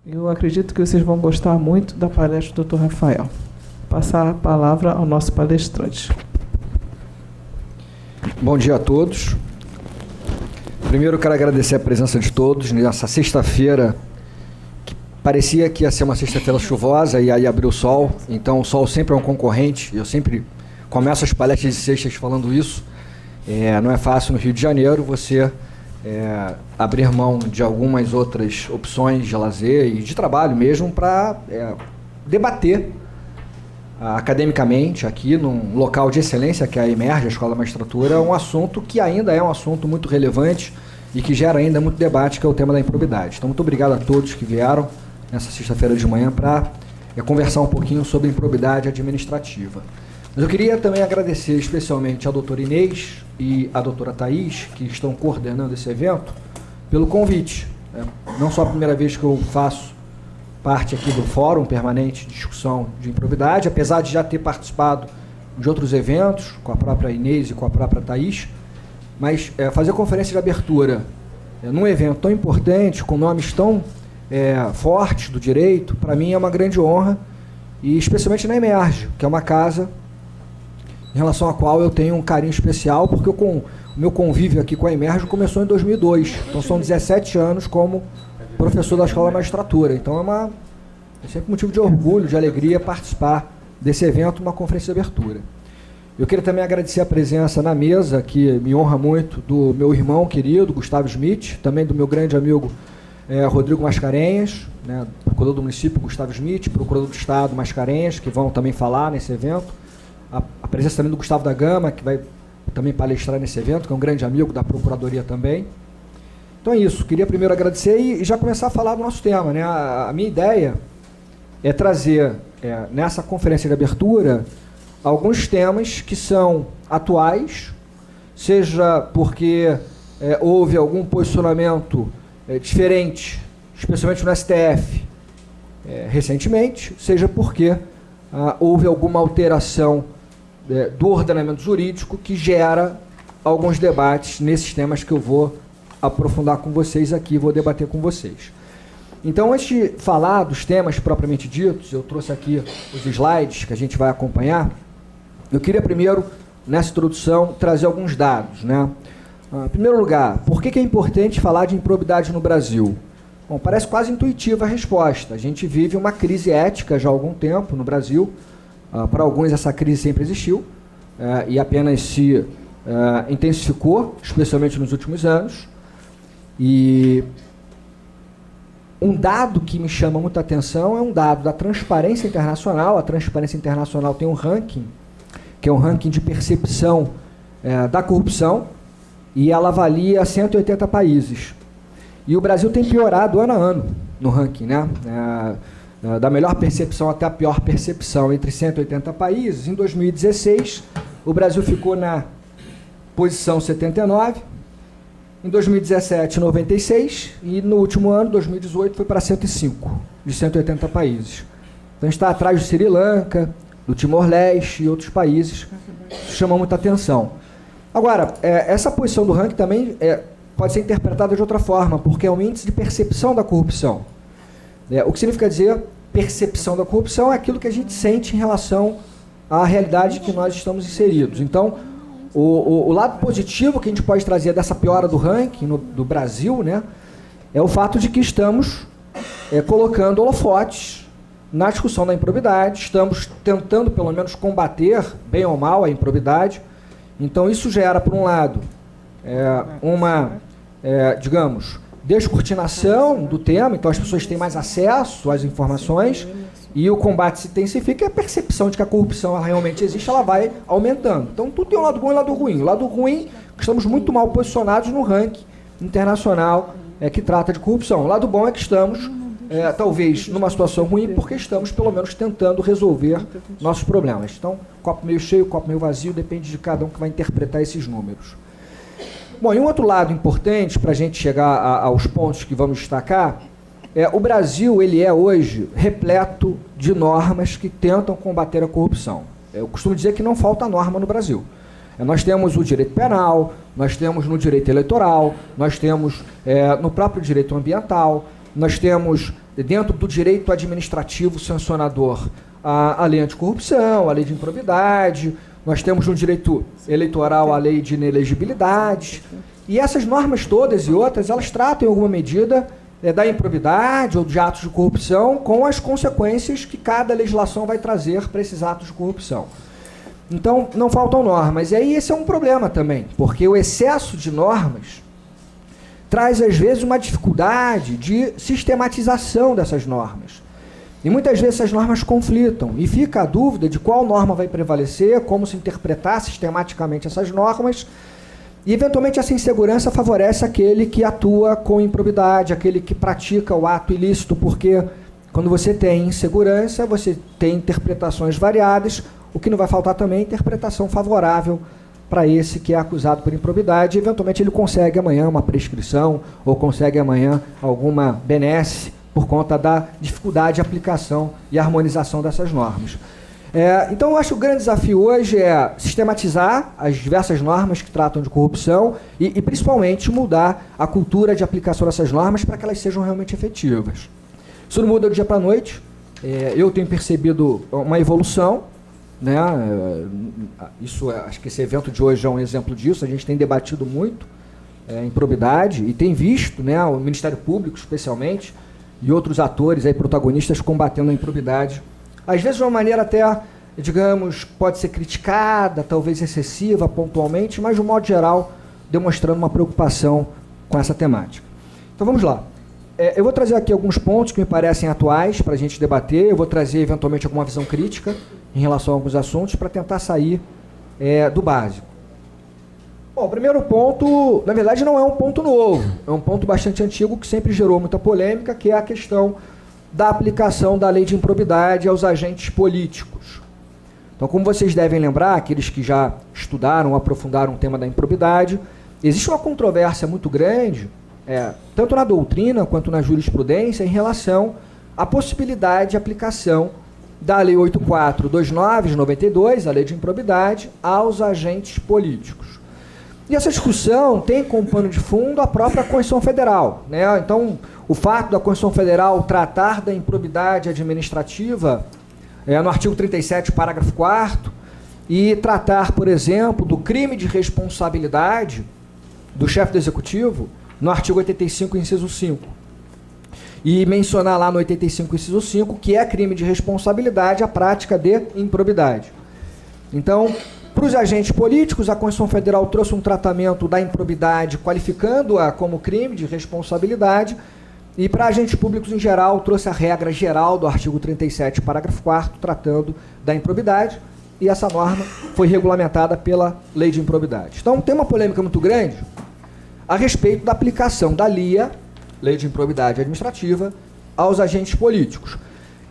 Eu acredito que vocês vão gostar muito da palestra do Dr. Rafael. Passar a palavra ao nosso palestrante. Bom dia a todos. Primeiro, eu quero agradecer a presença de todos nessa sexta-feira, que parecia que ia ser uma sexta-feira chuvosa e aí abriu o sol. Então, o sol sempre é um concorrente. Eu sempre começo as palestras de sextas falando isso. Não é fácil no Rio de Janeiro você abrir mão de algumas outras opções de lazer e de trabalho mesmo para debater academicamente aqui num local de excelência que é a Emerge, a Escola da Magistratura, um assunto que ainda é um assunto muito relevante e que gera ainda muito debate, que é o tema da improbidade. Então, muito obrigado a todos que vieram nessa sexta-feira de manhã para conversar um pouquinho sobre improbidade administrativa. Mas eu queria também agradecer especialmente à doutora Inês e à doutora Thaís, que estão coordenando esse evento, pelo convite. Não só a primeira vez que eu faço parte aqui do Fórum Permanente de Discussão de Improbidade, apesar de já ter participado de outros eventos, com a própria Inês e com a própria Thaís, mas fazer conferência de abertura num evento tão importante, com nomes tão fortes do direito, para mim é uma grande honra, e especialmente na Emerge, que é uma casa em relação à qual eu tenho um carinho especial, porque o meu convívio aqui com a Emerge começou em 2002, então são 17 anos como professor da Escola da Magistratura. Então é sempre motivo de orgulho, de alegria participar desse evento, uma conferência de abertura. Eu queria também agradecer a presença na mesa, que me honra muito, do meu irmão querido, Gustavo Schmidt, também do meu grande amigo Rodrigo Mascarenhas, procurador do município Gustavo Schmidt, procurador do Estado Mascarenhas, que vão também falar nesse evento. A presença também do Gustavo da Gama, que vai também palestrar nesse evento, que é um grande amigo da Procuradoria também. Então é isso, queria primeiro agradecer e já começar a falar do nosso tema. A minha ideia é trazer, nessa conferência de abertura, alguns temas que são atuais, seja porque houve algum posicionamento diferente, especialmente no STF, recentemente, seja porque houve alguma alteração do ordenamento jurídico que gera alguns debates nesses temas que eu vou aprofundar com vocês aqui, vou debater com vocês. Então, antes de falar dos temas propriamente ditos, eu trouxe aqui os slides que a gente vai acompanhar. Eu queria primeiro, nessa introdução, trazer alguns dados. Em primeiro lugar, por que é importante falar de improbidade no Brasil? Bom, parece quase intuitiva a resposta. A gente vive uma crise ética já há algum tempo no Brasil. Para alguns essa crise sempre existiu e apenas se intensificou, especialmente nos últimos anos. E um dado que me chama muita atenção é um dado da Transparência Internacional. A Transparência Internacional tem um ranking, que é um ranking de percepção da corrupção, e ela avalia 180 países. E o Brasil tem piorado ano a ano no ranking, da melhor percepção até a pior percepção entre 180 países. Em 2016, o Brasil ficou na posição 79, em 2017, 96, e no último ano, 2018, foi para 105, de 180 países. Então, a gente está atrás do Sri Lanka, do Timor-Leste e outros países. Isso chama muita atenção. Agora, essa posição do ranking também pode ser interpretada de outra forma, porque é um índice de percepção da corrupção. O que significa dizer percepção da corrupção é aquilo que a gente sente em relação à realidade que nós estamos inseridos. Então, o lado positivo que a gente pode trazer dessa piora do ranking do Brasil, é o fato de que estamos colocando holofotes na discussão da improbidade, estamos tentando, pelo menos, combater, bem ou mal, a improbidade. Então, isso gera, por um lado, uma, digamos, descortinação do tema, então as pessoas têm mais acesso às informações e o combate se intensifica e a percepção de que a corrupção ela realmente existe, ela vai aumentando. Então, tudo tem um lado bom e um lado ruim. O lado ruim é que estamos muito mal posicionados no ranking internacional que trata de corrupção. O lado bom é que estamos talvez numa situação ruim, porque estamos pelo menos tentando resolver nossos problemas. Então, copo meio cheio, copo meio vazio, depende de cada um que vai interpretar esses números. Bom, e um outro lado importante para a gente chegar aos pontos que vamos destacar, o Brasil ele é hoje repleto de normas que tentam combater a corrupção. Eu costumo dizer que não falta norma no Brasil. Nós temos o direito penal, nós temos no direito eleitoral, nós temos no próprio direito ambiental, nós temos dentro do direito administrativo sancionador a lei anticorrupção, a lei de improbidade, nós temos no direito eleitoral a lei de inelegibilidade, e essas normas todas e outras, elas tratam em alguma medida da improbidade ou de atos de corrupção com as consequências que cada legislação vai trazer para esses atos de corrupção. Então, não faltam normas. E aí esse é um problema também, porque o excesso de normas traz, às vezes, uma dificuldade de sistematização dessas normas. E muitas vezes essas normas conflitam, e fica a dúvida de qual norma vai prevalecer, como se interpretar sistematicamente essas normas, e, eventualmente, essa insegurança favorece aquele que atua com improbidade, aquele que pratica o ato ilícito, porque quando você tem insegurança, você tem interpretações variadas, o que não vai faltar também é interpretação favorável para esse que é acusado por improbidade, e, eventualmente, ele consegue amanhã uma prescrição, ou consegue amanhã alguma benesse por conta da dificuldade de aplicação e harmonização dessas normas. Então, eu acho que o grande desafio hoje é sistematizar as diversas normas que tratam de corrupção e principalmente, mudar a cultura de aplicação dessas normas para que elas sejam realmente efetivas. Isso não muda do dia para a noite. Eu tenho percebido uma evolução, né? Acho que esse evento de hoje é um exemplo disso. A gente tem debatido muito improbidade e tem visto, né, o Ministério Público, especialmente, e outros atores, protagonistas, combatendo a improbidade. Às vezes de uma maneira até, digamos, pode ser criticada, talvez excessiva, pontualmente, mas de um modo geral, demonstrando uma preocupação com essa temática. Então vamos lá. Eu vou trazer aqui alguns pontos que me parecem atuais para a gente debater, eu vou trazer eventualmente alguma visão crítica em relação a alguns assuntos para tentar sair do básico. Bom, o primeiro ponto, na verdade, não é um ponto novo, é um ponto bastante antigo que sempre gerou muita polêmica, que é a questão da aplicação da lei de improbidade aos agentes políticos. Então, como vocês devem lembrar, aqueles que já estudaram, aprofundaram o tema da improbidade, existe uma controvérsia muito grande, tanto na doutrina quanto na jurisprudência, em relação à possibilidade de aplicação da Lei 8429 de 92, a lei de improbidade, aos agentes políticos. E essa discussão tem como pano de fundo a própria Constituição Federal, né? Então, o fato da Constituição Federal tratar da improbidade administrativa no artigo 37, parágrafo 4º, e tratar, por exemplo, do crime de responsabilidade do chefe do Executivo no artigo 85, inciso 5. E mencionar lá no 85, inciso 5, que é crime de responsabilidade a prática de improbidade. Então, para os agentes políticos, a Constituição Federal trouxe um tratamento da improbidade, qualificando-a como crime de responsabilidade, e para agentes públicos em geral, trouxe a regra geral do artigo 37, parágrafo 4º, tratando da improbidade, e essa norma foi regulamentada pela lei de improbidade. Então, tem uma polêmica muito grande a respeito da aplicação da LIA, Lei de Improbidade Administrativa, aos agentes políticos.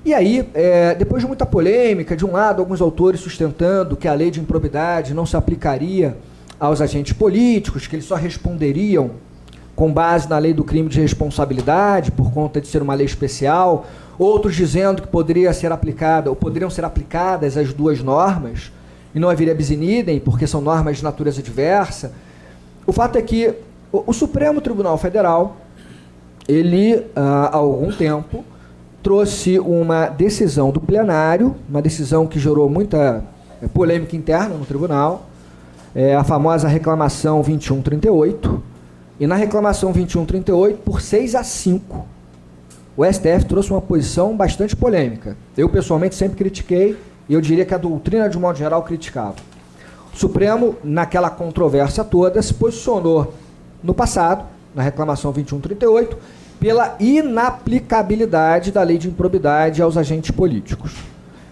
E aí, depois de muita polêmica, de um lado, alguns autores sustentando que a lei de improbidade não se aplicaria aos agentes políticos, que eles só responderiam com base na lei do crime de responsabilidade, por conta de ser uma lei especial, outros dizendo que poderia ser aplicada, ou poderiam ser aplicadas as duas normas, e não haveria bis in idem, porque são normas de natureza diversa. O fato é que o Supremo Tribunal Federal, ele, há algum tempo, trouxe uma decisão do plenário, uma decisão que gerou muita polêmica interna no tribunal, a famosa reclamação 2138, e na reclamação 2138, por 6-5, o STF trouxe uma posição bastante polêmica. Eu, pessoalmente, sempre critiquei, e eu diria que a doutrina, de modo geral, criticava. O Supremo, naquela controvérsia toda, se posicionou no passado, na reclamação 2138, pela inaplicabilidade da lei de improbidade aos agentes políticos,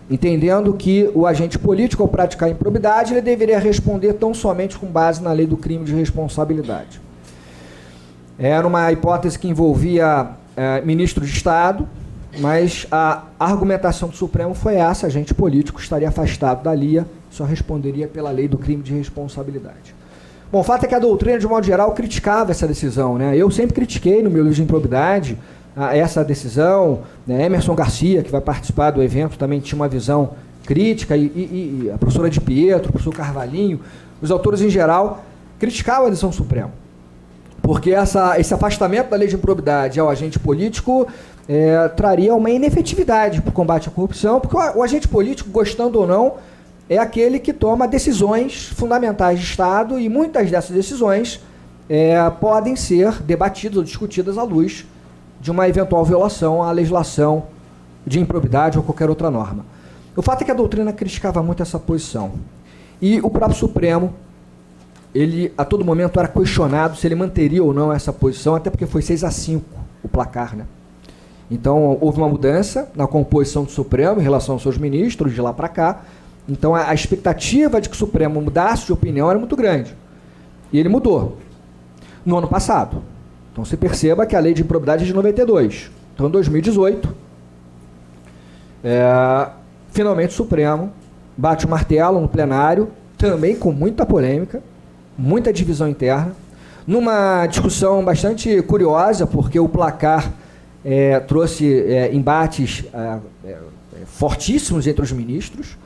entendendo que o agente político, ao praticar improbidade, ele deveria responder tão somente com base na lei do crime de responsabilidade. Era uma hipótese que envolvia ministro de Estado, mas a argumentação do Supremo foi essa: agente político estaria afastado da LIA, só responderia pela lei do crime de responsabilidade. Bom, o fato é que a doutrina, de modo geral, criticava essa decisão, né? Eu sempre critiquei no meu livro de improbidade essa decisão, né? Emerson Garcia, que vai participar do evento, também tinha uma visão crítica, e a professora de Pietro, o professor Carvalhinho, os autores em geral, criticavam a decisão do Supremo. Porque esse afastamento da lei de improbidade ao agente político traria uma inefetividade para o combate à corrupção, porque o agente político, gostando ou não, é aquele que toma decisões fundamentais de Estado, e muitas dessas decisões podem ser debatidas ou discutidas à luz de uma eventual violação à legislação de improbidade ou qualquer outra norma. O fato é que a doutrina criticava muito essa posição. E o próprio Supremo, ele a todo momento era questionado se ele manteria ou não essa posição, até porque foi 6-5 o placar, né? Então houve uma mudança na composição do Supremo em relação aos seus ministros de lá para cá. Então a expectativa de que o Supremo mudasse de opinião era muito grande. E ele mudou no ano passado. Então você perceba que a lei de improbidade é de 92. Então em 2018, finalmente o Supremo bate o martelo no plenário, também com muita polêmica, muita divisão interna, numa discussão bastante curiosa, porque o placar trouxe embates fortíssimos entre os ministros.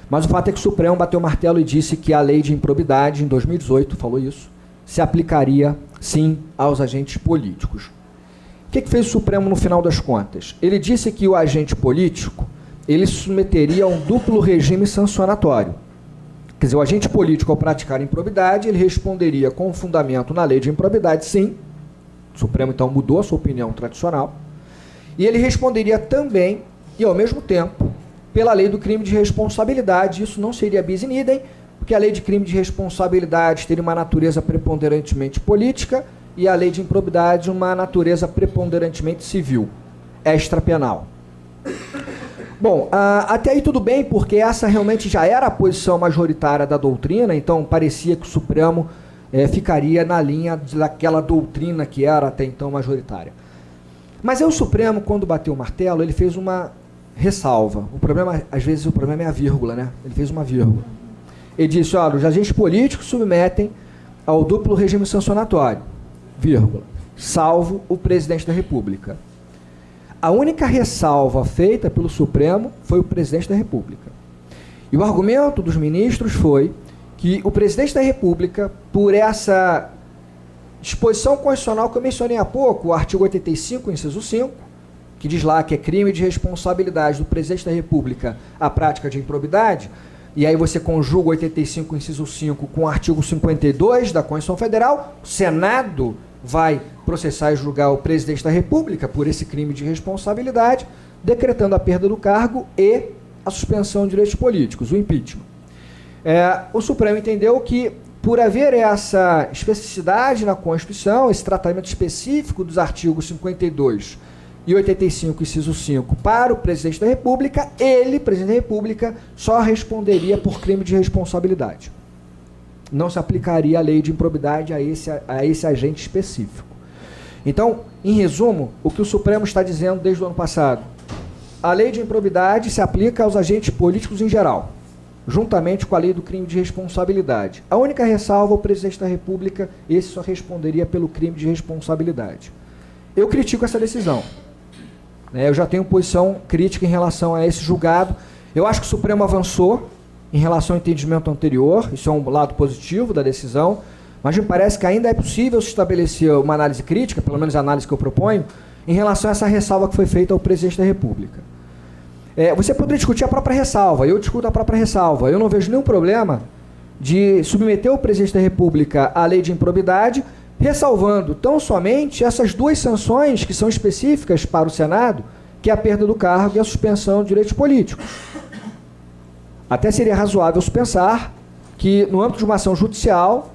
Mas o fato é que o Supremo bateu o martelo e disse que a lei de improbidade, em 2018, falou isso, se aplicaria, sim, aos agentes políticos. O que fez o Supremo no final das contas? Ele disse que o agente político, ele se submeteria a um duplo regime sancionatório. Quer dizer, o agente político, ao praticar improbidade, ele responderia com fundamento na lei de improbidade, sim. O Supremo, então, mudou a sua opinião tradicional. E ele responderia também, e ao mesmo tempo, pela lei do crime de responsabilidade. Isso não seria bis in idem, porque a lei de crime de responsabilidade teria uma natureza preponderantemente política e a lei de improbidade uma natureza preponderantemente civil, extrapenal. Bom, até aí tudo bem, porque essa realmente já era a posição majoritária da doutrina, então parecia que o Supremo ficaria na linha daquela doutrina que era até então majoritária. Mas aí o Supremo, quando bateu o martelo, ele fez uma ressalva. O problema, às vezes, o problema é a vírgula, né? Ele fez uma vírgula. Ele disse: olha, os agentes políticos submetem ao duplo regime sancionatório, vírgula, salvo o presidente da República. A única ressalva feita pelo Supremo foi o presidente da República. E o argumento dos ministros foi que o presidente da República, por essa disposição constitucional que eu mencionei há pouco, o artigo 85, inciso 5, que diz lá que é crime de responsabilidade do presidente da República a prática de improbidade, e aí você conjuga o 85, inciso 5, com o artigo 52 da Constituição Federal, o Senado vai processar e julgar o presidente da República por esse crime de responsabilidade, decretando a perda do cargo e a suspensão de direitos políticos, o impeachment. O Supremo entendeu que, por haver essa especificidade na Constituição, esse tratamento específico dos artigos 52 e 85, inciso 5, para o presidente da República, ele, presidente da República, só responderia por crime de responsabilidade. Não se aplicaria a lei de improbidade a esse agente específico. Então, em resumo, o que o Supremo está dizendo desde o ano passado: a lei de improbidade se aplica aos agentes políticos em geral, juntamente com a lei do crime de responsabilidade. A única ressalva, o presidente da República, esse só responderia pelo crime de responsabilidade. Eu critico essa decisão. Eu já tenho posição crítica em relação a esse julgado. Eu acho que o Supremo avançou em relação ao entendimento anterior, isso é um lado positivo da decisão, mas me parece que ainda é possível se estabelecer uma análise crítica, pelo menos a análise que eu proponho, em relação a essa ressalva que foi feita ao presidente da República. Você poderia discutir a própria ressalva, eu discuto a própria ressalva. Eu não vejo nenhum problema de submeter o presidente da República à lei de improbidade, ressalvando tão somente essas duas sanções que são específicas para o Senado, que é a perda do cargo e a suspensão de direitos políticos. Até seria razoável se pensar que, no âmbito de uma ação judicial,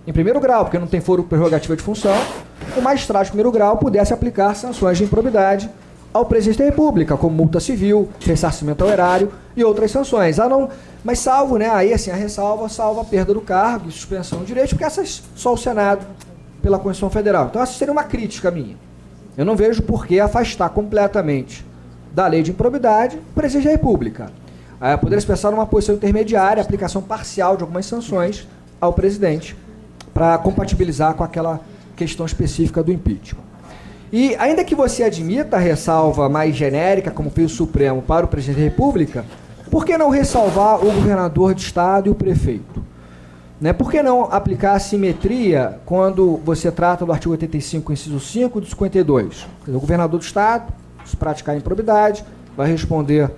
em primeiro grau, porque não tem foro prerrogativa de função, o magistrado de primeiro grau pudesse aplicar sanções de improbidade ao presidente da República, como multa civil, ressarcimento ao erário e outras sanções. Mas salvo, aí assim, a ressalva salva a perda do cargo e suspensão de direitos, porque essas só o Senado, pela Constituição Federal. Então essa seria uma crítica minha. eu não vejo por que afastar completamente da lei de improbidade o presidente da República. Poderia-se pensar numa posição intermediária, aplicação parcial de algumas sanções ao presidente, para compatibilizar com aquela questão específica do impeachment. E ainda que você admita a ressalva mais genérica, como fez o Supremo para o presidente da República, por que não ressalvar o governador de estado e o prefeito? Né? Por que não aplicar a simetria quando você trata do artigo 85, inciso 5 do 52? O governador do estado, se praticar improbidade, vai responder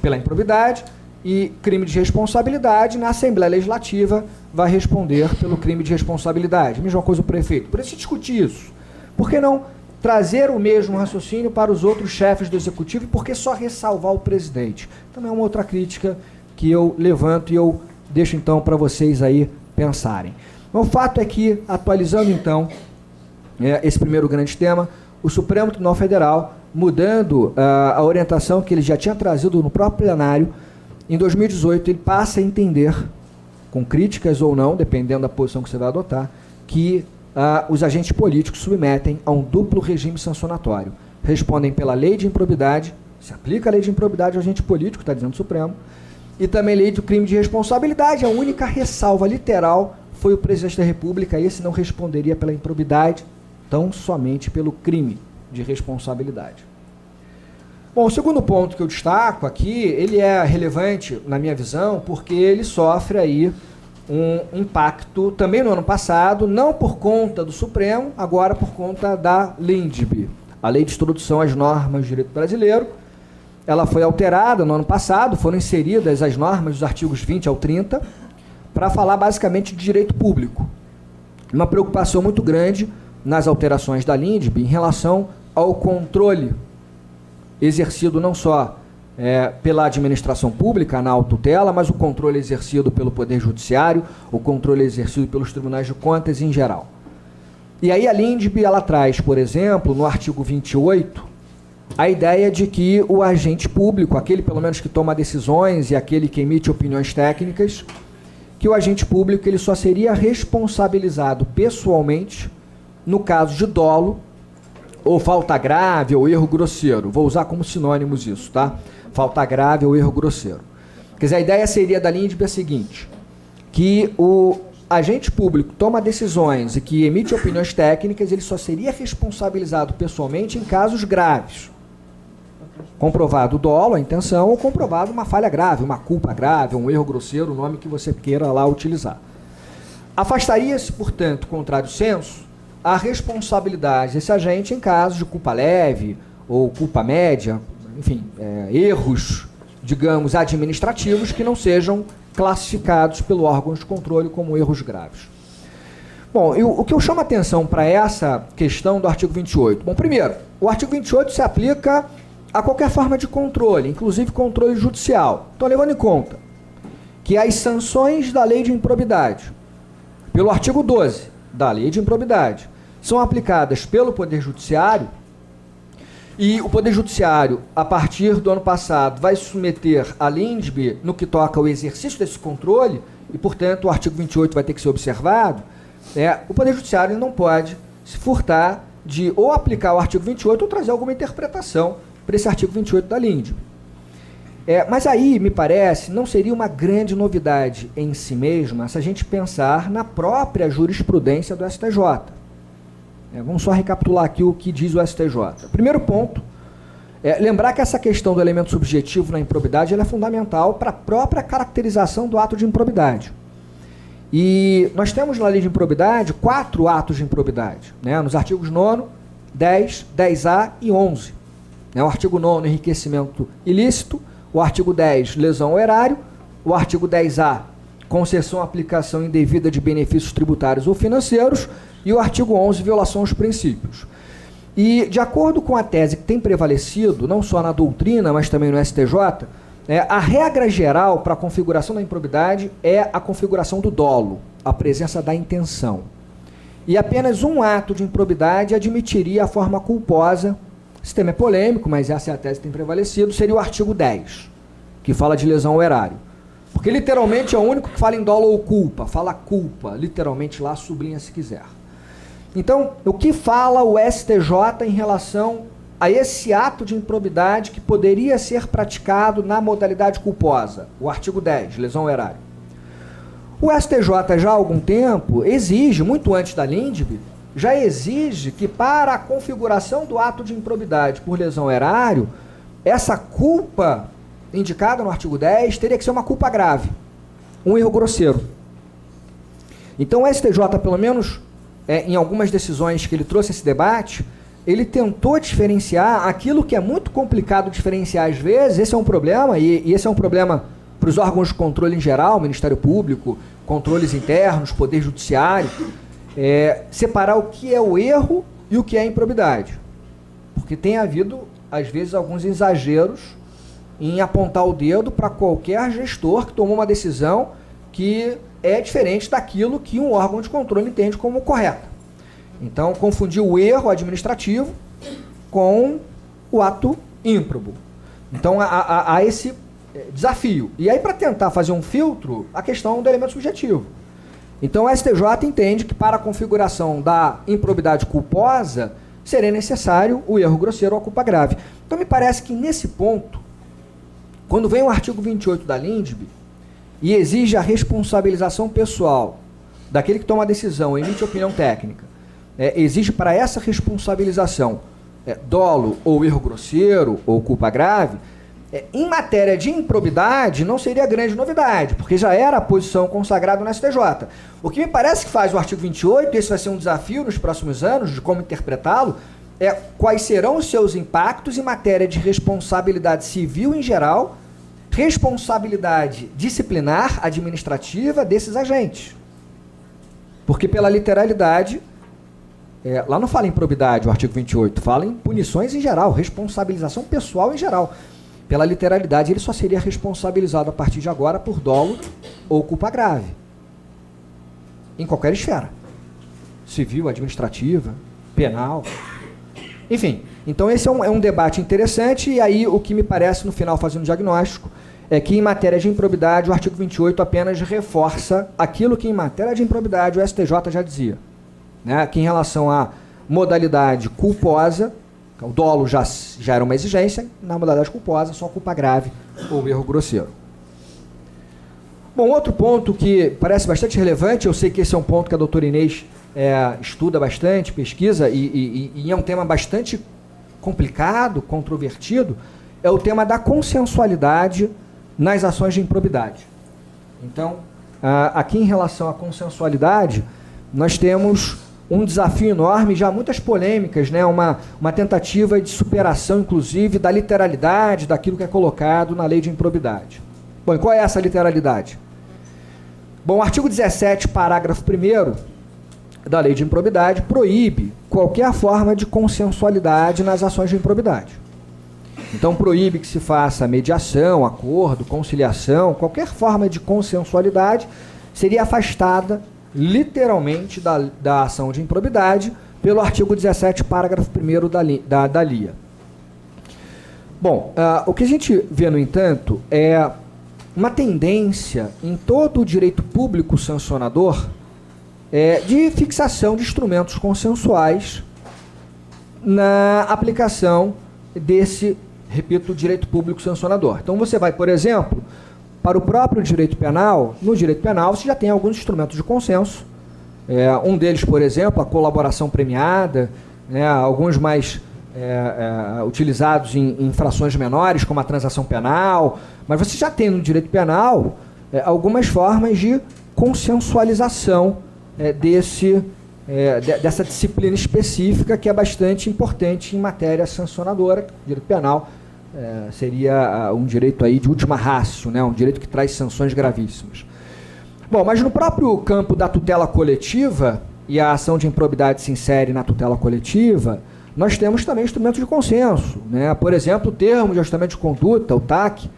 pela improbidade, e crime de responsabilidade, na Assembleia Legislativa vai responder pelo crime de responsabilidade. Mesma coisa o prefeito. Por isso se discutir isso. Por que não trazer o mesmo raciocínio para os outros chefes do Executivo e por que só ressalvar o presidente? Também é uma outra crítica que eu levanto e eu deixo então para vocês aí pensarem. O fato é que, atualizando então esse primeiro grande tema, o Supremo Tribunal Federal, mudando a orientação que ele já tinha trazido no próprio plenário, em 2018 ele passa a entender, com críticas ou não, dependendo da posição que você vai adotar, que os agentes políticos submetem a um duplo regime sancionatório. Respondem pela lei de improbidade, se aplica a lei de improbidade ao agente político, está dizendo o Supremo, e também lei do crime de responsabilidade. A única ressalva literal foi o presidente da República, esse não responderia pela improbidade, tão somente pelo crime de responsabilidade. Bom, o segundo ponto que eu destaco aqui, ele é relevante, na minha visão, porque ele sofre aí um impacto também no ano passado, não por conta do Supremo, agora por conta da LINDB, a Lei de Introdução às Normas do Direito Brasileiro. Ela foi alterada no ano passado, foram inseridas as normas dos artigos 20 ao 30, para falar basicamente de direito público. Uma preocupação muito grande nas alterações da LINDB em relação ao controle exercido não só pela administração pública na autotutela, mas o controle exercido pelo Poder Judiciário, o controle exercido pelos tribunais de contas em geral. E aí a LINDB, ela traz, por exemplo, no artigo 28, a ideia de que o agente público, aquele pelo menos que toma decisões e aquele que emite opiniões técnicas, que o agente público ele só seria responsabilizado pessoalmente no caso de dolo, ou falta grave, ou erro grosseiro. Vou usar como sinônimos isso, tá? Falta grave ou erro grosseiro. Quer dizer, a ideia seria da LINDB a seguinte, que o agente público toma decisões e que emite opiniões técnicas, ele só seria responsabilizado pessoalmente em casos graves. Comprovado o dolo, a intenção, ou comprovado uma falha grave, uma culpa grave, um erro grosseiro, o nome que você queira lá utilizar. Afastaria-se, portanto, contrário senso, a responsabilidade desse agente em casos de culpa leve ou culpa média, enfim, erros, digamos, administrativos que não sejam classificados pelo órgão de controle como erros graves. Bom, o que eu chamo a atenção para essa questão do artigo 28? Bom, primeiro, o artigo 28 se aplica a qualquer forma de controle, inclusive controle judicial. Então, levando em conta que as sanções da lei de improbidade, pelo artigo 12 da lei de improbidade, são aplicadas pelo Poder Judiciário, e o Poder Judiciário, a partir do ano passado, vai submeter a LINDB no que toca ao exercício desse controle, e, portanto, o artigo 28 vai ter que ser observado, o Poder Judiciário não pode se furtar de ou aplicar o artigo 28 ou trazer alguma interpretação para esse artigo 28 da LINDB. Mas aí, me parece, não seria uma grande novidade em si mesma se a gente pensar na própria jurisprudência do STJ. Vamos só recapitular aqui o que diz o STJ. Primeiro ponto, lembrar que essa questão do elemento subjetivo na improbidade ela é fundamental para a própria caracterização do ato de improbidade. E nós temos na lei de improbidade 4 atos de improbidade, nos artigos 9º, 10, 10A e 11. O artigo 9º, enriquecimento ilícito, o artigo 10, lesão ao erário, o artigo 10A, concessão ou aplicação indevida de benefícios tributários ou financeiros, e o artigo 11, violação aos princípios. E, de acordo com a tese que tem prevalecido, não só na doutrina, mas também no STJ, a regra geral para a configuração da improbidade é a configuração do dolo, a presença da intenção. E apenas um ato de improbidade admitiria a forma culposa. Esse tema é polêmico, mas essa é a tese que tem prevalecido, seria o artigo 10, que fala de lesão ao erário. Porque literalmente é o único que fala em dolo ou culpa, fala culpa, literalmente lá sublinha se quiser. Então, o que fala o STJ em relação a esse ato de improbidade que poderia ser praticado na modalidade culposa? O artigo 10, lesão ao erário. O STJ já há algum tempo exige, muito antes da LINDB, já exige que para a configuração do ato de improbidade por lesão ao erário, essa culpa indicada no artigo 10 teria que ser uma culpa grave, um erro grosseiro. Então o STJ, pelo menos em algumas decisões que ele trouxe esse debate, ele tentou diferenciar aquilo que é muito complicado diferenciar às vezes. Esse é um problema, e esse é um problema para os órgãos de controle em geral, Ministério Público, controles internos, Poder Judiciário, separar o que é o erro e o que é a improbidade. Porque tem havido, às vezes, alguns exageros em apontar o dedo para qualquer gestor que tomou uma decisão que é diferente daquilo que um órgão de controle entende como correta. Então, confundir o erro administrativo com o ato ímprobo. Então, há esse desafio. E aí, para tentar fazer um filtro, a questão do elemento subjetivo. Então, o STJ entende que para a configuração da improbidade culposa, seria necessário o erro grosseiro ou a culpa grave. Então, me parece que nesse ponto, quando vem o artigo 28 da LINDB e exige a responsabilização pessoal daquele que toma a decisão, emite opinião técnica, exige para essa responsabilização dolo ou erro grosseiro ou culpa grave, em matéria de improbidade não seria grande novidade, porque já era a posição consagrada no STJ. O que me parece que faz o artigo 28, e esse vai ser um desafio nos próximos anos de como interpretá-lo, quais serão os seus impactos em matéria de responsabilidade civil em geral, responsabilidade disciplinar administrativa desses agentes. Porque pela literalidade, lá não fala em improbidade o artigo 28, fala em punições em geral, responsabilização pessoal em geral. Pela literalidade, ele só seria responsabilizado a partir de agora por dolo ou culpa grave. Em qualquer esfera. Civil, administrativa, penal. Enfim, então esse é um debate interessante, e aí o que me parece, no final, fazendo o diagnóstico, é que em matéria de improbidade, o artigo 28 apenas reforça aquilo que em matéria de improbidade o STJ já dizia. Né? Que em relação à modalidade culposa, o dolo já era uma exigência, na modalidade culposa, só culpa grave ou erro grosseiro. Bom, outro ponto que parece bastante relevante, eu sei que esse é um ponto que a doutora Inês estuda bastante, pesquisa, e é um tema bastante complicado, controvertido, é o tema da consensualidade nas ações de improbidade. Então, aqui em relação à consensualidade, nós temos um desafio enorme, já muitas polêmicas, né? uma tentativa de superação, inclusive, da literalidade daquilo que é colocado na lei de improbidade. Bom, e qual é essa literalidade? Bom, o artigo 17, parágrafo 1º da lei de improbidade proíbe qualquer forma de consensualidade nas ações de improbidade. Então, proíbe que se faça mediação, acordo, conciliação, qualquer forma de consensualidade seria afastada literalmente da ação de improbidade pelo artigo 17, parágrafo 1º da LIA. Bom, o que a gente vê, no entanto, é uma tendência em todo o direito público sancionador de fixação de instrumentos consensuais na aplicação desse, repito, direito público sancionador. Então, você vai, por exemplo, para o próprio direito penal. No direito penal você já tem alguns instrumentos de consenso. Um deles, por exemplo, a colaboração premiada, alguns mais utilizados em infrações menores, como a transação penal. Mas você já tem no direito penal algumas formas de consensualização dessa disciplina específica, que é bastante importante em matéria sancionadora. Direito penal seria um direito aí de última ratio, um direito que traz sanções gravíssimas. Bom, mas no próprio campo da tutela coletiva, e a ação de improbidade se insere na tutela coletiva, nós temos também instrumentos de consenso. Por exemplo, o termo de ajustamento de conduta, o TAC,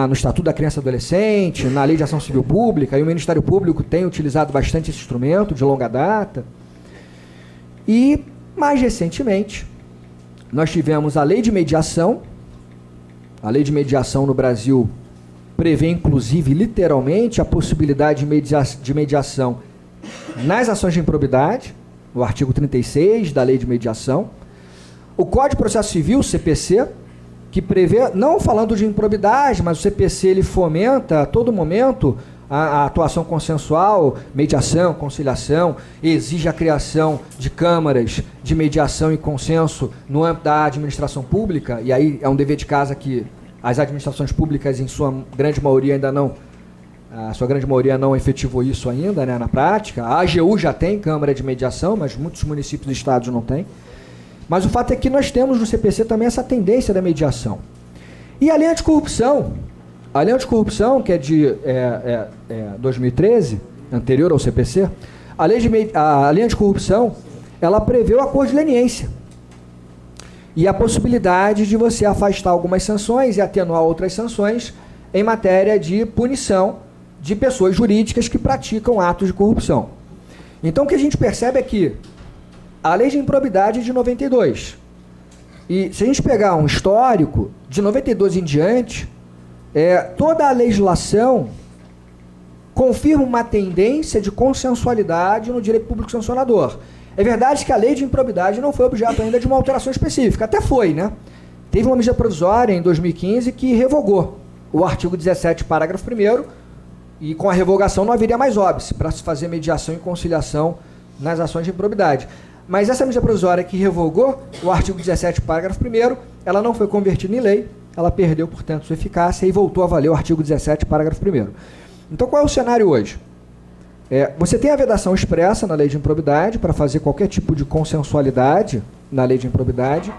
no Estatuto da Criança e Adolescente, na Lei de Ação Civil Pública, e o Ministério Público tem utilizado bastante esse instrumento de longa data. E, mais recentemente, nós tivemos a Lei de Mediação. A Lei de Mediação no Brasil prevê, inclusive, literalmente, a possibilidade de mediação nas ações de improbidade. o artigo 36 da Lei de Mediação, o Código de Processo Civil, CPC, que prevê, não falando de improbidade, mas o CPC ele fomenta a todo momento a atuação consensual, mediação, conciliação, exige a criação de câmaras de mediação e consenso no âmbito da administração pública, e aí é um dever de casa que as administrações públicas, em sua grande maioria, ainda não, a sua grande maioria não efetivou isso ainda, né, na prática. A AGU já tem câmara de mediação, mas muitos municípios e estados não têm. Mas o fato é que nós temos no CPC também essa tendência da mediação. E a lei anticorrupção, que é de 2013, anterior ao CPC, a lei anticorrupção, ela prevê o acordo de leniência e a possibilidade de você afastar algumas sanções e atenuar outras sanções em matéria de punição de pessoas jurídicas que praticam atos de corrupção. Então, o que a gente percebe é que a lei de improbidade é de 92. E se a gente pegar um histórico, de 92 em diante, toda a legislação confirma uma tendência de consensualidade no direito público sancionador. É verdade que a lei de improbidade não foi objeto ainda de uma alteração específica. Até foi, né? Teve uma medida provisória em 2015 que revogou o artigo 17, parágrafo 1º, e com a revogação não haveria mais óbice para se fazer mediação e conciliação nas ações de improbidade. Mas essa medida provisória que revogou o artigo 17, parágrafo 1º, ela não foi convertida em lei, ela perdeu, portanto, sua eficácia e voltou a valer o artigo 17, parágrafo 1º. Então, qual é o cenário hoje? Você tem a vedação expressa na lei de improbidade para fazer qualquer tipo de consensualidade na lei de improbidade,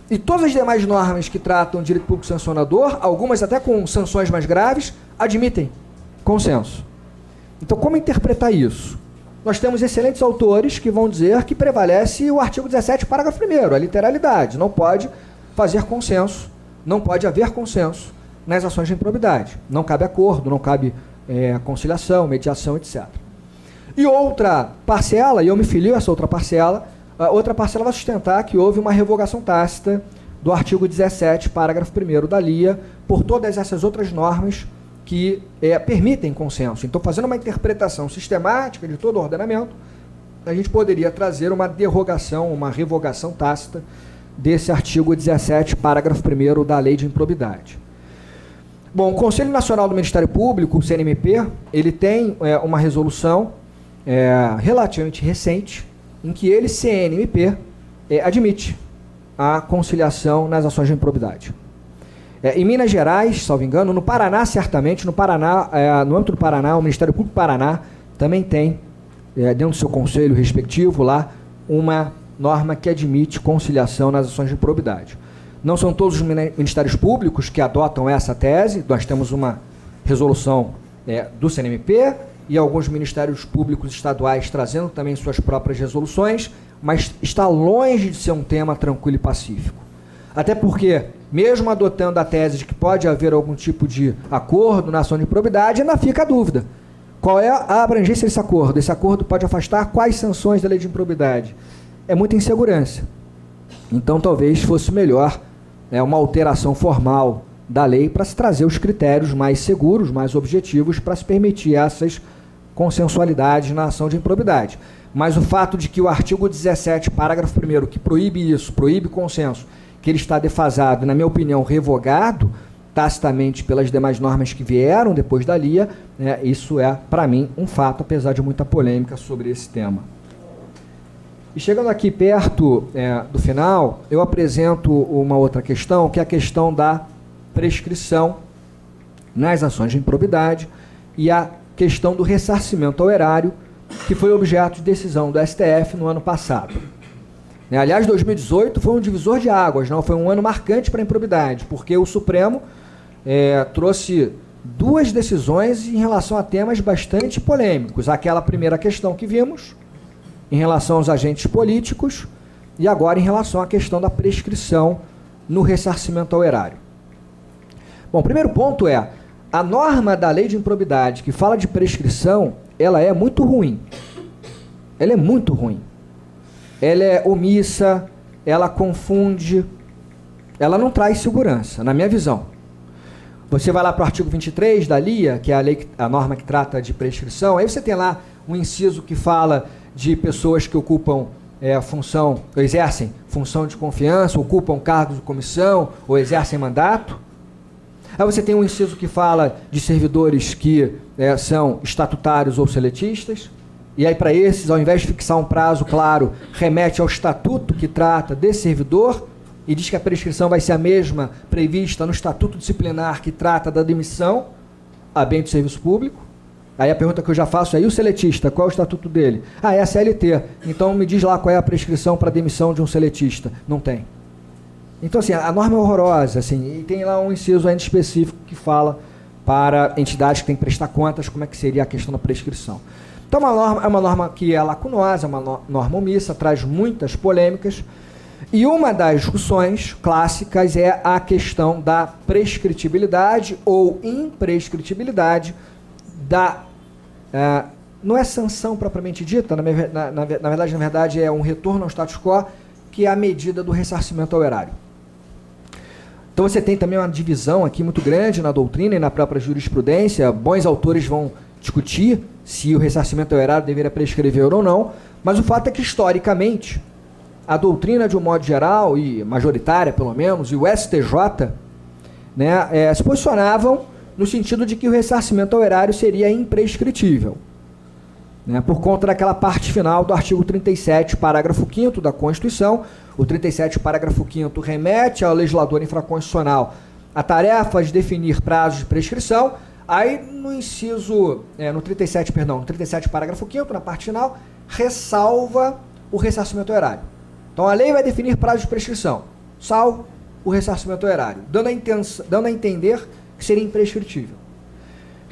e todas as demais normas que tratam de direito público sancionador, algumas até com sanções mais graves, admitem consenso. Então, como interpretar isso? Nós temos excelentes autores que vão dizer que prevalece o artigo 17, parágrafo 1º, a literalidade. Não pode fazer consenso, não pode haver consenso nas ações de improbidade. Não cabe acordo, não cabe conciliação, mediação, etc. E outra parcela, e eu me filio a essa outra parcela vai sustentar que houve uma revogação tácita do artigo 17, parágrafo 1º da LIA, por todas essas outras normas que permitem consenso. Então, fazendo uma interpretação sistemática de todo o ordenamento, a gente poderia trazer uma derrogação, uma revogação tácita desse artigo 17, parágrafo 1º da Lei de Improbidade. Bom, o Conselho Nacional do Ministério Público, o CNMP, ele tem uma resolução relativamente recente, em que ele, CNMP, admite a conciliação nas ações de improbidade. Em Minas Gerais, salvo engano, no Paraná, certamente, no âmbito do Paraná, o Ministério Público do Paraná também tem, dentro do seu conselho respectivo lá, uma norma que admite conciliação nas ações de improbidade. Não são todos os ministérios públicos que adotam essa tese, nós temos uma resolução do CNMP e alguns ministérios públicos estaduais trazendo também suas próprias resoluções, mas está longe de ser um tema tranquilo e pacífico. Até porque, mesmo adotando a tese de que pode haver algum tipo de acordo na ação de improbidade, ainda fica a dúvida. Qual é a abrangência desse acordo? Esse acordo pode afastar quais sanções da lei de improbidade? É muita insegurança. Então, talvez fosse melhor uma alteração formal da lei para se trazer os critérios mais seguros, mais objetivos, para se permitir essas consensualidades na ação de improbidade. Mas o fato de que o artigo 17, parágrafo 1º, que proíbe isso, proíbe consenso, que ele está defasado, na minha opinião, revogado tacitamente pelas demais normas que vieram depois da LIA, isso é, para mim, um fato, apesar de muita polêmica sobre esse tema. E chegando aqui perto do final, eu apresento uma outra questão, que é a questão da prescrição nas ações de improbidade e a questão do ressarcimento ao erário, que foi objeto de decisão do STF no ano passado. Aliás, 2018 foi um divisor de águas, não? Foi um ano marcante para a improbidade, porque o Supremo trouxe duas decisões em relação a temas bastante polêmicos. Aquela primeira questão que vimos, em relação aos agentes políticos, e agora em relação à questão da prescrição no ressarcimento ao erário. Bom, o primeiro ponto a norma da lei de improbidade que fala de prescrição, ela é muito ruim. Ela é muito ruim. Ela é omissa, ela confunde, ela não traz segurança, na minha visão. Você vai lá para o artigo 23 da LIA, que é a norma que trata de prescrição, aí você tem lá um inciso que fala de pessoas que ocupam exercem função de confiança, ocupam cargos de comissão ou exercem mandato. Aí você tem um inciso que fala de servidores que são estatutários ou seletistas. E aí, para esses, ao invés de fixar um prazo claro, remete ao estatuto que trata desse servidor e diz que a prescrição vai ser a mesma prevista no estatuto disciplinar que trata da demissão a bem do serviço público. Aí a pergunta que eu já faço é, e o seletista, qual é o estatuto dele? É a CLT. Então me diz lá qual é a prescrição para demissão de um seletista. Não tem. Então, assim, a norma é horrorosa, assim, e tem lá um inciso ainda específico que fala para entidades que têm que prestar contas como é que seria a questão da prescrição. Então, é uma norma que é lacunosa, é uma norma omissa, traz muitas polêmicas, e uma das discussões clássicas é a questão da prescritibilidade ou imprescritibilidade não é sanção propriamente dita, na verdade é um retorno ao status quo, que é a medida do ressarcimento ao erário. Então você tem também uma divisão aqui muito grande na doutrina e na própria jurisprudência. Bons autores vão discutir se o ressarcimento ao erário deveria prescrever ou não, mas o fato é que, historicamente, a doutrina, de um modo geral, e majoritária pelo menos, e o STJ, se posicionavam no sentido de que o ressarcimento ao erário seria imprescritível, por conta daquela parte final do artigo 37, parágrafo 5º da Constituição. O 37, parágrafo 5º, remete ao legislador infraconstitucional a tarefa de definir prazos de prescrição. Aí, no 37, parágrafo 5º, na parte final, ressalva o ressarcimento ao erário. Então, a lei vai definir prazo de prescrição, salvo o ressarcimento ao erário, dando a entender que seria imprescritível.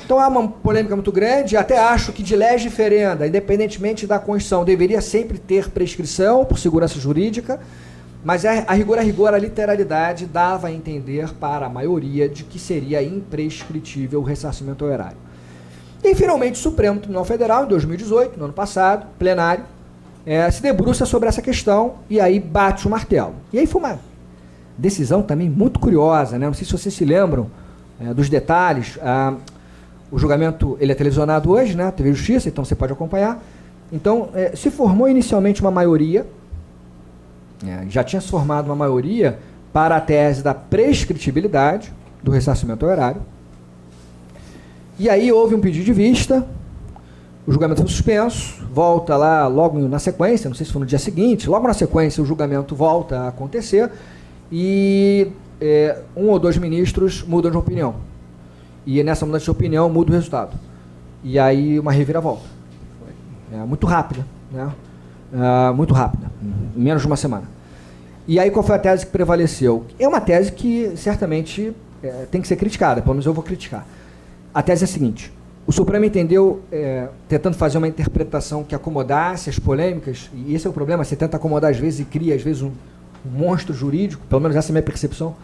Então há uma polêmica muito grande, até acho que de lege diferenda, independentemente da Constituição, deveria sempre ter prescrição por segurança jurídica, mas a rigor, a literalidade dava a entender para a maioria de que seria imprescritível o ressarcimento ao erário. E finalmente o Supremo Tribunal Federal, em 2018, no ano passado, plenário, se debruça sobre essa questão e aí bate o martelo. E aí foi uma decisão também muito curiosa, não sei se vocês se lembram dos detalhes. O julgamento ele é televisionado hoje, TV Justiça, então você pode acompanhar. Então, se formou inicialmente uma maioria, já tinha se formado uma maioria para a tese da prescritibilidade do ressarcimento ao erário. E aí houve um pedido de vista, o julgamento foi suspenso, volta lá logo na sequência, não sei se foi no dia seguinte, logo na sequência o julgamento volta a acontecer e um ou dois ministros mudam de opinião. E nessa mudança de opinião muda o resultado. E aí uma reviravolta. Muito rápida. Muito rápida. Em menos de uma semana. E aí qual foi a tese que prevaleceu? É uma tese que certamente tem que ser criticada, pelo menos eu vou criticar. A tese é a seguinte: o Supremo entendeu, tentando fazer uma interpretação que acomodasse as polêmicas, e esse é o problema, você tenta acomodar às vezes e cria às vezes um monstro jurídico, pelo menos essa é a minha percepção.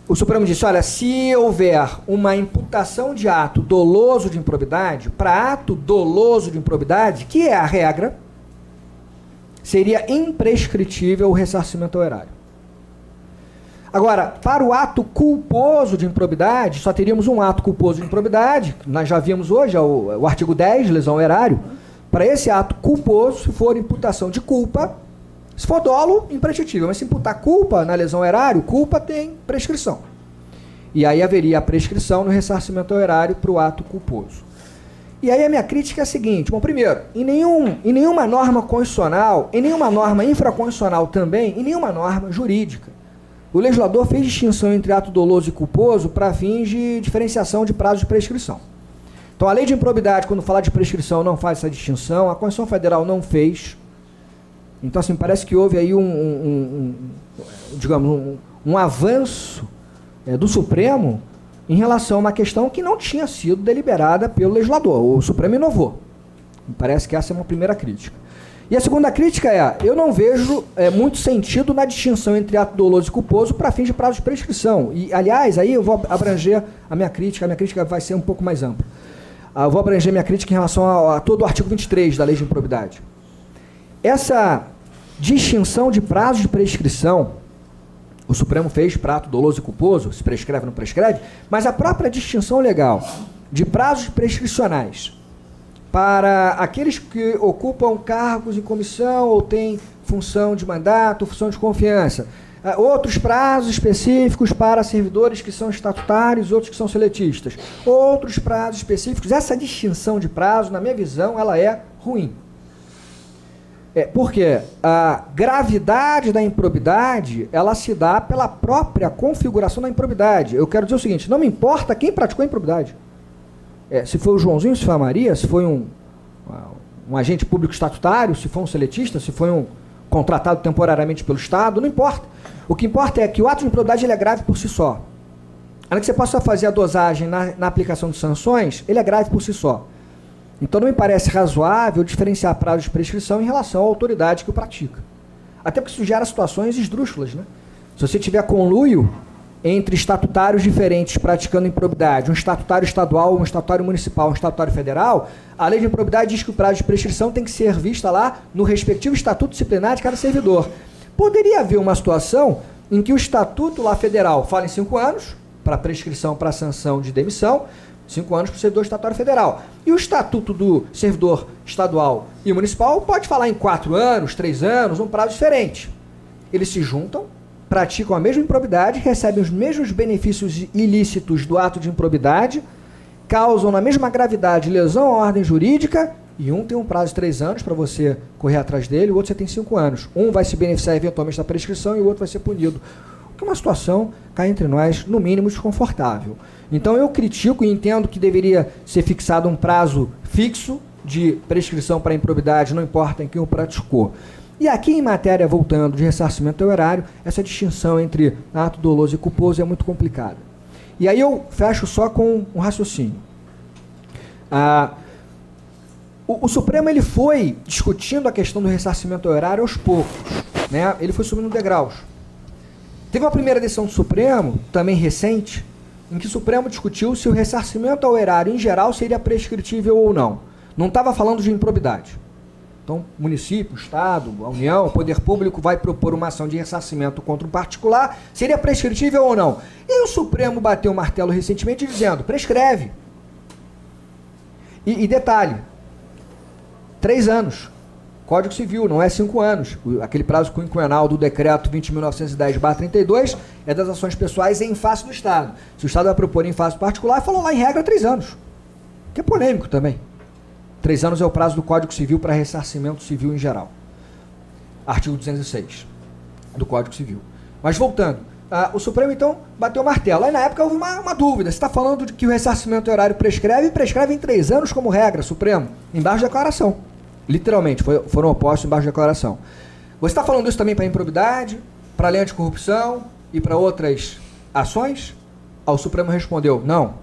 O Supremo disse, olha, se houver uma imputação de ato doloso de improbidade, para ato doloso de improbidade, que é a regra, seria imprescritível o ressarcimento ao erário. Agora, para o ato culposo de improbidade, só teríamos um ato culposo de improbidade, nós já vimos hoje, o artigo 10, lesão ao erário. Para esse ato culposo, se for imputação de culpa, se for dolo, imprescritível, mas se imputar culpa na lesão ao erário, culpa tem prescrição. E aí haveria a prescrição no ressarcimento ao erário para o ato culposo. E aí a minha crítica é a seguinte: bom, primeiro, em nenhuma norma constitucional, em nenhuma norma infraconstitucional também, em nenhuma norma jurídica, o legislador fez distinção entre ato doloso e culposo para fins de diferenciação de prazo de prescrição. Então a lei de improbidade, quando fala de prescrição, não faz essa distinção, a Constituição Federal não fez. Então, assim, parece que houve aí um avanço do Supremo em relação a uma questão que não tinha sido deliberada pelo legislador. O Supremo inovou. Me parece que essa é uma primeira crítica. E a segunda crítica eu não vejo muito sentido na distinção entre ato doloso e culposo para fins de prazo de prescrição. E, aliás, aí eu vou abranger a minha crítica vai ser um pouco mais ampla. Eu vou abranger minha crítica em relação a todo o artigo 23 da lei de improbidade. Essa distinção de prazo de prescrição, o Supremo fez para ato doloso e culposo, se prescreve ou não prescreve, mas a própria distinção legal de prazos prescricionais para aqueles que ocupam cargos em comissão ou têm função de mandato, função de confiança. Outros prazos específicos para servidores que são estatutários, outros que são seletistas. Outros prazos específicos. Essa distinção de prazo, na minha visão, ela é ruim. Porque a gravidade da improbidade, ela se dá pela própria configuração da improbidade. Eu quero dizer o seguinte, não me importa quem praticou a improbidade. Se foi o Joãozinho, se foi a Maria, se foi um agente público estatutário, se foi um seletista, se foi um contratado temporariamente pelo Estado, não importa. O que importa é que o ato de improbidade ele é grave por si só. Ainda que você possa fazer a dosagem na aplicação de sanções, ele é grave por si só. Então não me parece razoável diferenciar prazo de prescrição em relação à autoridade que o pratica. Até porque isso gera situações esdrúxulas, né? Se você tiver conluio entre estatutários diferentes praticando improbidade, um estatutário estadual, um estatutário municipal, um estatutário federal, a lei de improbidade diz que o prazo de prescrição tem que ser vista lá no respectivo estatuto disciplinar de cada servidor. Poderia haver uma situação em que o estatuto lá federal fala em 5 anos, para prescrição, para sanção de demissão, 5 anos para o servidor estatutário federal. E o estatuto do servidor estadual e municipal pode falar em 4 anos, 3 anos, um prazo diferente. Eles se juntam, praticam a mesma improbidade, recebem os mesmos benefícios ilícitos do ato de improbidade, causam na mesma gravidade lesão à ordem jurídica, e um tem um prazo de 3 anos para você correr atrás dele, o outro você tem 5 anos. Um vai se beneficiar eventualmente da prescrição e o outro vai ser punido. O que é uma situação, cá entre nós, no mínimo desconfortável. Então eu critico e entendo que deveria ser fixado um prazo fixo de prescrição para improbidade, não importa em quem o praticou. E aqui em matéria, voltando, de ressarcimento ao erário, essa distinção entre ato doloso e culposo é muito complicada. E aí eu fecho só com um raciocínio. O Supremo ele foi discutindo a questão do ressarcimento ao erário aos poucos, né? Ele foi subindo degraus. Teve uma primeira decisão do Supremo, também recente, em que o Supremo discutiu se o ressarcimento ao erário, em geral, seria prescritível ou não. Não estava falando de improbidade. Então, município, Estado, a União, o Poder Público vai propor uma ação de ressarcimento contra um particular, seria prescritível ou não? E o Supremo bateu o martelo recentemente dizendo, prescreve. E detalhe, 3 anos. Código Civil, não é 5 anos. Aquele prazo quinquenal do decreto 20.910/32 é das ações pessoais em face do Estado. Se o Estado vai propor em face particular, falou lá em regra 3 anos. Que é polêmico também. 3 anos é o prazo do Código Civil para ressarcimento civil em geral. Artigo 206 do Código Civil. Mas voltando, o Supremo então bateu o martelo. Aí na época houve uma dúvida. Você está falando de que o ressarcimento horário prescreve em 3 anos como regra, Supremo, embaixo de declaração. Literalmente, foram opostos embaixo de declaração. Você está falando isso também para improbidade, para a lei anticorrupção e para outras ações? O Supremo respondeu, não.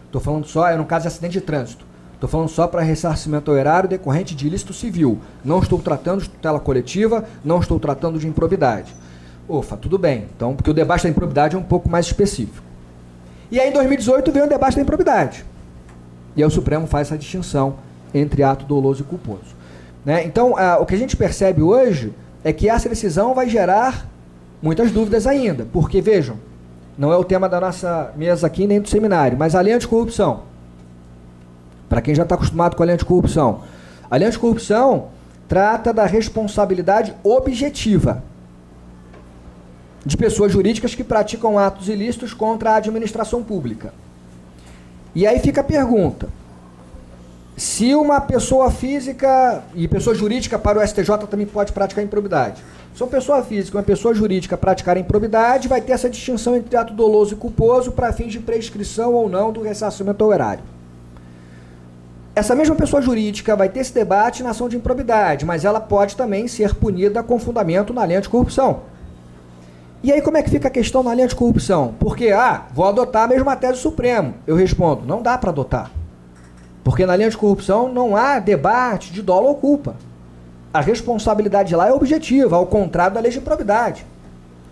Estou falando só, no caso de acidente de trânsito. Estou falando só para ressarcimento ao erário decorrente de ilícito civil. Não estou tratando de tutela coletiva, não estou tratando de improbidade. Ufa, tudo bem. Então, porque o debate da improbidade é um pouco mais específico. E aí, em 2018, veio o debate da improbidade. E aí o Supremo faz essa distinção entre ato doloso e culposo. Né? Então, o que a gente percebe hoje é que essa decisão vai gerar muitas dúvidas ainda. Porque, vejam, não é o tema da nossa mesa aqui nem do seminário, mas a lei anticorrupção. Para quem já está acostumado com a lei anticorrupção. A lei anticorrupção trata da responsabilidade objetiva de pessoas jurídicas que praticam atos ilícitos contra a administração pública. E aí fica a pergunta, se uma pessoa física, e pessoa jurídica para o STJ também pode praticar improbidade, se uma pessoa física e uma pessoa jurídica praticarem improbidade, vai ter essa distinção entre ato doloso e culposo para fins de prescrição ou não do ressarcimento ao erário. Essa mesma pessoa jurídica vai ter esse debate na ação de improbidade, mas ela pode também ser punida com fundamento na lei anticorrupção. E aí como é que fica a questão na lei anticorrupção? Porque, vou adotar a mesma tese do Supremo. Eu respondo, não dá para adotar. Porque na lei anticorrupção não há debate de dolo ou culpa. A responsabilidade lá é objetiva, ao contrário da lei de improbidade,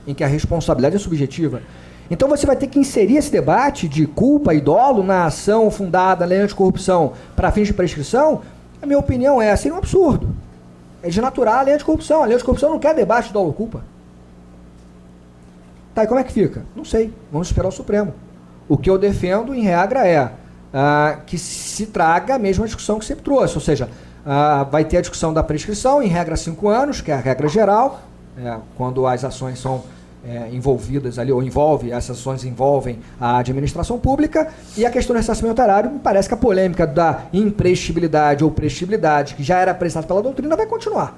em que a responsabilidade é subjetiva. Então você vai ter que inserir esse debate de culpa e dolo na ação fundada na lei anticorrupção para fins de prescrição. A minha opinião seria um absurdo. É desnaturar a lei anticorrupção. A lei anticorrupção não quer debate de dolo ou culpa. Tá, e como é que fica? Não sei. Vamos esperar o Supremo. O que eu defendo, em regra, que se traga a mesma discussão que sempre trouxe, ou seja, vai ter a discussão da prescrição, em regra 5 anos, que é a regra geral, quando as ações são envolvidas ali, ou essas ações envolvem a administração pública, e a questão do ressarcimento erário, me parece que a polêmica da imprescritibilidade ou prescritibilidade, que já era apresentada pela doutrina, vai continuar.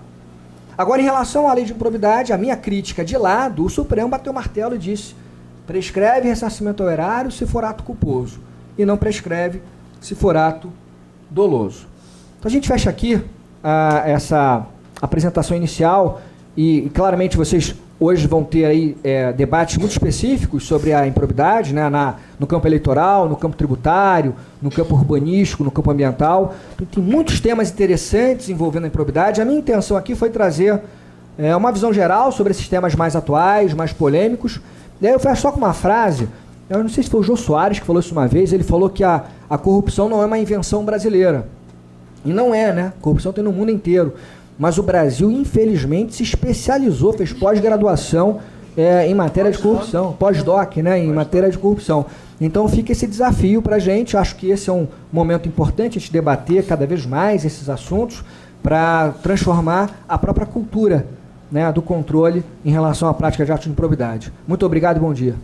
Agora, em relação à lei de improbidade, a minha crítica de lado, o Supremo bateu o martelo e disse: prescreve ressarcimento ao erário se for ato culposo, e não prescreve se for ato doloso. Então a gente fecha aqui essa apresentação inicial, e claramente vocês hoje vão ter aí debates muito específicos sobre a improbidade, né, no campo eleitoral, no campo tributário, no campo urbanístico, no campo ambiental. Então, tem muitos temas interessantes envolvendo a improbidade. A minha intenção aqui foi trazer uma visão geral sobre esses temas mais atuais, mais polêmicos. E aí eu fecho só com uma frase. Eu não sei se foi o Jô Soares que falou isso uma vez. Ele falou que a corrupção não é uma invenção brasileira. E não é, né? Corrupção tem no mundo inteiro. Mas o Brasil, infelizmente, se especializou, fez pós-graduação em matéria de corrupção, pós-doc, né, em matéria de corrupção. Então fica esse desafio para a gente. Acho que esse é um momento importante a gente debater cada vez mais esses assuntos para transformar a própria cultura, né, do controle em relação à prática de atos de improbidade. Muito obrigado e bom dia.